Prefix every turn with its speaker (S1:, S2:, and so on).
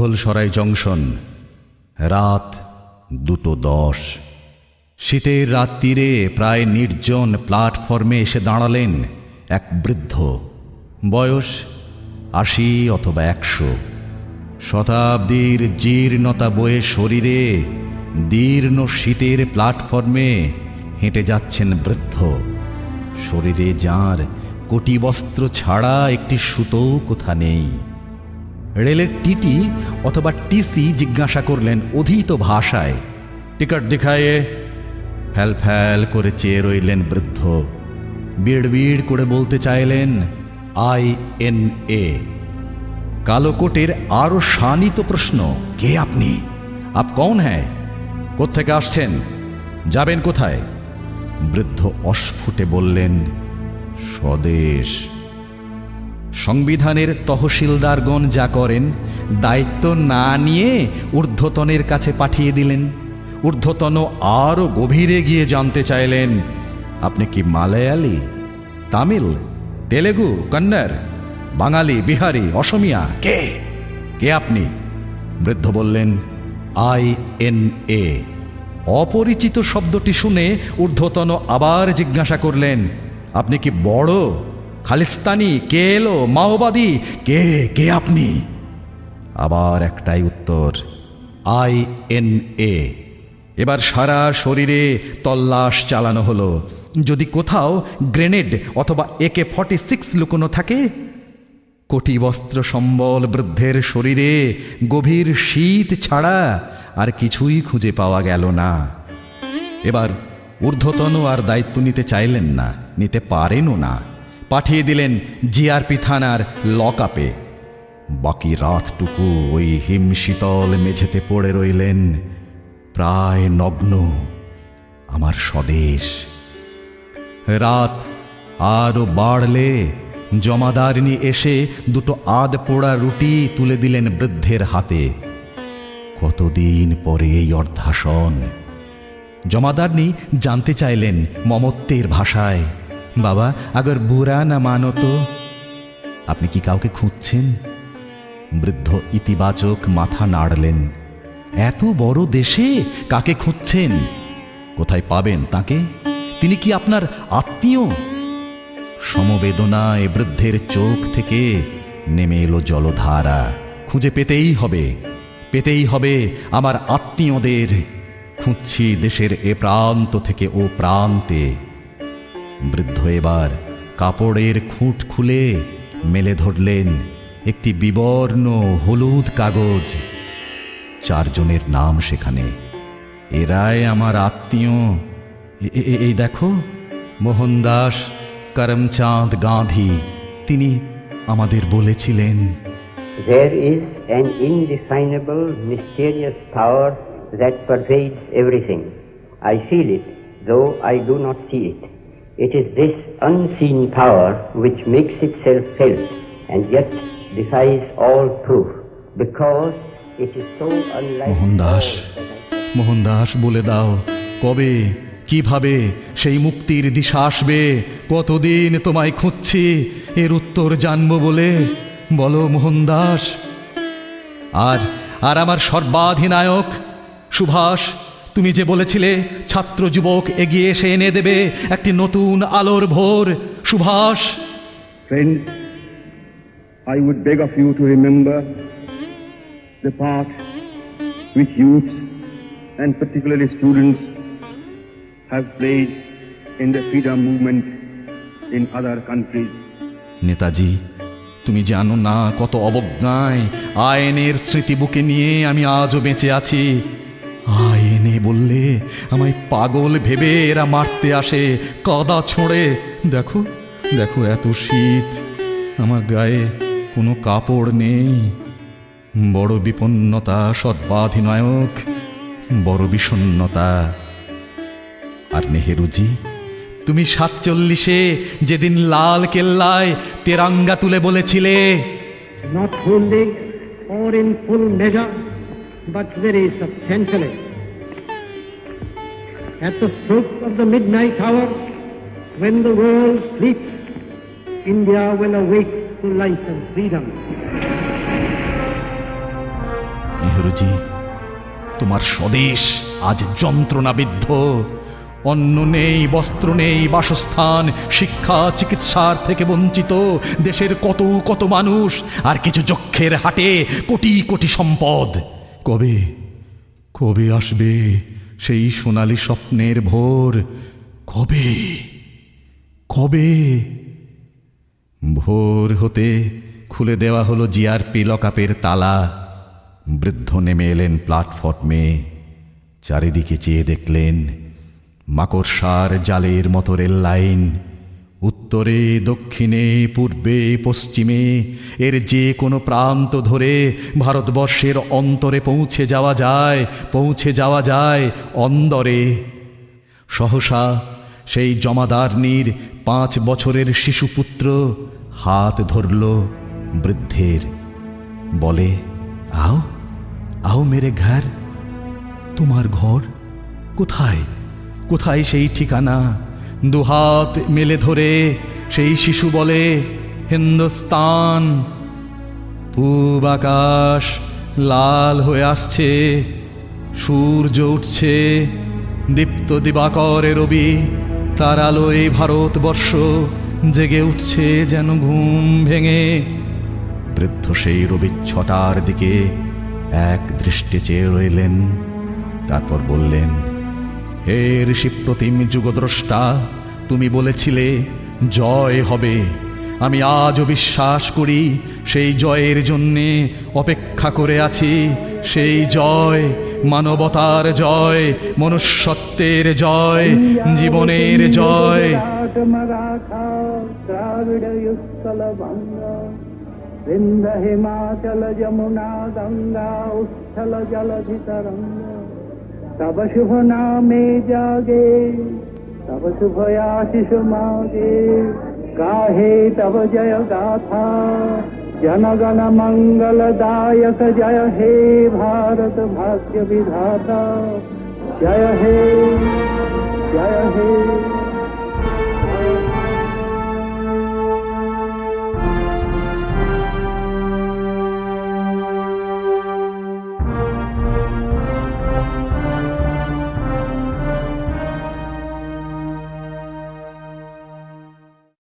S1: Mughalsarai junction. রাত 2:10। শীতের রাত্রিরে প্রায় নির্জন প্ল্যাটফর্মে এসে দাঁড়ালেন এক বৃদ্ধ, বয়স 80 অথবা 100। শতাব্দীর জীর্ণতা বয়ে শরীরে দীর্ণ শীতের প্ল্যাটফর্মে হেঁটে যাচ্ছেন বৃদ্ধ। শরীরে যাঁর কটিবস্ত্র ছাড়া একটি সুতোও কোথা নেই। রেলের টিটি অথবা টিসি জিজ্ঞাসা করলেন অধীত ভাষায়। টিকট দেখায়ে। ফ্যাল ফ্যাল করে চেয়ে রইলেন বৃদ্ধ। বিড় বিড় করে বলতে চাইলেন INA। কালো কোটের আরো শানিত প্রশ্ন, কে আপনি? আপ কৌন হ্যায়? কোত্থেকে আসছেন? যাবেন কোথায়? বৃদ্ধ অস্ফুটে বললেন, স্বদেশ। সংবিধানের তহসিলদারগণ যা করেন, দায়িত্ব না নিয়ে ঊর্ধ্বতনের কাছে পাঠিয়ে দিলেন। ঊর্ধ্বতন আরও গভীরে গিয়ে জানতে চাইলেন, আপনি কি মালয়ালি, তামিল, তেলেগু, কন্নড়, বাঙালি, বিহারি, অসমিয়া? কে কে আপনি? বৃদ্ধ বললেন, INA। অপরিচিত শব্দটি শুনে ঊর্ধ্বতন আবার জিজ্ঞাসা করলেন, আপনি কি বড়, খালিস্তানি, কে এলো, মাওবাদী? কে কে আপনি? আবার একটাই উত্তর, INA। এবার সারা শরীরে তল্লাশ চালানো হলো, যদি কোথাও গ্রেনেড অথবা AK-46 লুকোনো থাকে। কটিবস্ত্র সম্বল বৃদ্ধের শরীরে গভীর শীত ছাড়া আর কিছুই খুঁজে পাওয়া গেল না। এবার ঊর্ধ্বতন আর দায়িত্ব নিতে চাইলেন না, নিতে পারেনও না। পাঠিয়ে দিলেন জিআরপি থানার লকআপে। বাকি রাতটুকু ওই হিমশীতল মেঝেতে পড়ে রইলেন, প্রায় নগ্ন, আমার স্বদেশ। রাত আরো বাড়লে জমাদারনি এসে দুটো আধ পোড়া রুটি তুলে দিলেন বৃদ্ধের হাতে। কতদিন পরে এই অর্ধাসন। জমাদারনি জানতে চাইলেন মমত্বের ভাষায়, বাবা আগর বুড়া না মানো তো? আপনি কি কাউকে খুঁজছেন? বৃদ্ধ ইতিবাচক মাথা নাড়লেন। এত বড় দেশে কাকে খুঁজছেন? কোথায় পাবেন তাকে? তিনি কি আপনার আত্মীয়? সমবেদনায় বৃদ্ধের চোখ থেকে নেমে এলো জলধারা। খুঁজে পেতেই হবে, পেতেই হবে আমার আত্মীয়দের। খুঁজছি দেশের এ প্রান্ত থেকে ও প্রান্তে। বৃদ্ধ এবার কাপড়ের খুঁট খুলে মেলে ধরলেন একটি বিবর্ণ হলুদ কাগজ। 4 জনের নাম সেখানে। এরাই আমার আত্মীয়। এই দেখো, মোহনদাস করমচাঁদ গান্ধী। তিনি আমাদের বলেছিলেন,
S2: There is an indefinable, mysterious power that pervades everything. I feel it, though I do not see it. It is this unseen power which makes itself felt and yet defies all proof, because it is so unlike...
S1: Mohandas বলে দাও, কবে, কিভাবে সেই মুক্তির দিশা আসবে? কতদিন তোমায় খুঁজছি, এর উত্তর জানবো বলে। বলো মোহনদাস। আর আমার সর্বাধিনায়ক সুভাষ, তুমি যে বলেছিলে ছাত্র যুবক এগিয়ে এসে এনে দেবে একটি নতুন আলোর ভোর। Subhash.
S3: Friends, I would beg of you to remember the part which youths and particularly students have played in the freedom movement in other countries.
S1: Netaji, তুমি জানো না কত অবজ্ঞায় আইনের স্মৃতি বুকে নিয়ে আমি আজও বেঁচে আছি। আইনে বললে আমায় পাগল ভেবে এরা মারতে আসে, কাদা ছোঁড়ে। দেখো দেখো, এত শীত, আমার গায়ে কোনো কাপড় নেই। বড় বিপন্নতা সর্বাধিনায়ক, বড় বিষণ্ণতা। আর নেহেরুজি, তুমি 47-এ যেদিন লাল কেল্লায় তেরাঙ্গা তুলে বলেছিলে,
S4: not wholly or in full measure but very substantially, at the stroke of the midnight hour, when the world sleeps, India will awake to life and freedom.
S1: Mukherjee, তোমার স্বদেশ আজ যন্ত্রণাবিদ্ধ। অন্ন নেই, বস্ত্র নেই, বাসস্থান, শিক্ষা, চিকিৎসার থেকে বঞ্চিত দেশের কত কত মানুষ, আর কিছু যক্ষের হাটে কোটি কোটি সম্পদ। কবে কবে আসবে সেই সোনালী স্বপ্নের ভোর? কবে কবে? ভোর হতে খুলে দেওয়া হলো জিআরপি লকআপের তালা। বৃদ্ধ নেমে এলেন প্ল্যাটফর্মে। চারিদিকে চেয়ে দেখলেন মাকড়সার জালের মতো রেল লাইন। উত্তরে, দক্ষিণে, পূর্বে, পশ্চিমে এর যে কোনো প্রান্ত ধরে ভারতবর্ষের অন্তরে পৌঁছে যাওয়া যায় অন্দরে। সহসা সেই জমাদারনির 5 বছরের শিশুপুত্র হাত ধরল বৃদ্ধের, বলে, আও আও মেরে ঘর। তোমার ঘর কোথায়? কোথায় সেই ঠিকানা? দুহাত মেলে ধরে সেই শিশু বলে, হিন্দুস্তান। পূব আকাশ লাল হয়ে আসছে, সূর্য উঠছে, দীপ্ত দিবাকরে রবি, তার আলোয় ভারতবর্ষ জেগে উঠছে যেন ঘুম ভেঙে। বৃদ্ধ সেই রবির ছটার দিকে এক দৃষ্টে চেয়ে রইলেন। তারপর বললেন, হে ঋষিপ্রতিম যুগদ্রষ্টা, তুমি বলেছিলে জয় হবে। আমি আজও বিশ্বাস করি সেই জয়ের জন্যে অপেক্ষা করে আছি। সেই জয় মানবতার জয়, মনুষ্যত্বের জয়, জীবনের জয়।
S4: বৃন্দ হিমাচল যমুনা গঙ্গা উচ্ছল জলধি তরঙ্গ, তব শুভ নামে জাগে, তব শুভ আশিস মাগে, গাহে তব জয় গাথা, जनगण मंगलदायक जय हे भारत भाग्य विधाता, जय हे।